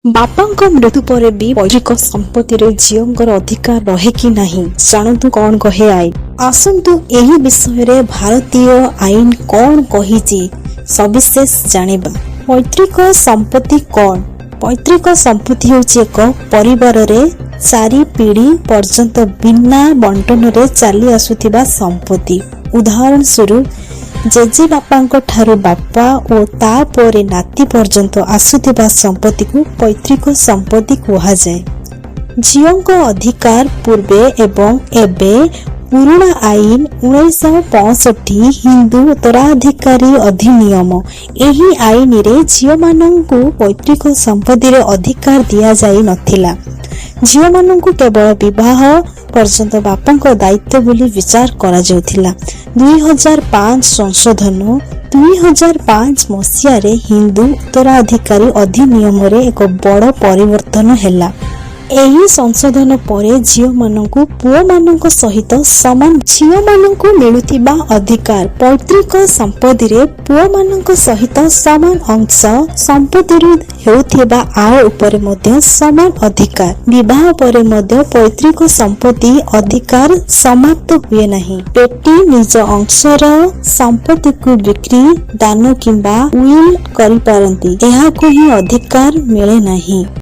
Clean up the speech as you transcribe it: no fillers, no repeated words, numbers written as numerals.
बापाଙ୍କ मृत्यु पर भी पैतृक संपत्ति रे झीओंकर अधिकार रहे कि नहीं जानतु कौन कहे आईन। आसंतु एही विषय रे भारतीय आईन कौन कहिछि सविशेष जानिबा। पैतृक संपत्ति कौन? पैतृक संपत्ति होछि एक परिवार रे 4 पीढ़ी पर्यंत बिना बंटन रे चली आसुथिबा संपत्ति। उदाहरण स्वरूप जेजे बापांक ठारू बापा और तापरे नाती पर्यंत आसुथिबा संपत्ति को पैतृक संपत्ति कहा जाए। झीओंक अधिकार पूर्वे एवं एबे पुराना आईन 1965 हिंदू उत्तराधिकारी अधिनियम। एही आईन रे झीओ माननकु पैतृक संपत्ति रे अधिकार दिया जाई नथिला। झीओ माननकु केवल विवाह पर्यंत बापांक दायित्व बोली विचार करा जाउथिला। 2005 संशोधन 2005 मसीहा रे हिंदू उत्तराधिकारी अधिनियम रे एक बड़ परिवर्तन हैला। एही संशोधन परे झीओ माननकु पुओ माननक सहित समान झीओ माननकु मिलुथिबा अधिकार पैतृक संपत्ति रे पुओ माननक सहित समान अंश संपत्ति रे हेउथिबा आय उपरे मध्य समान अधिकार। विवाह परे मध्य पैतृक संपत्ति अधिकार समाप्त हुए नहीं। बेटी निज अंशर संपत्ति को बिक्री दान किंबा उइल करि पारंती। एहाकु ही अधिकार मिले नहीं।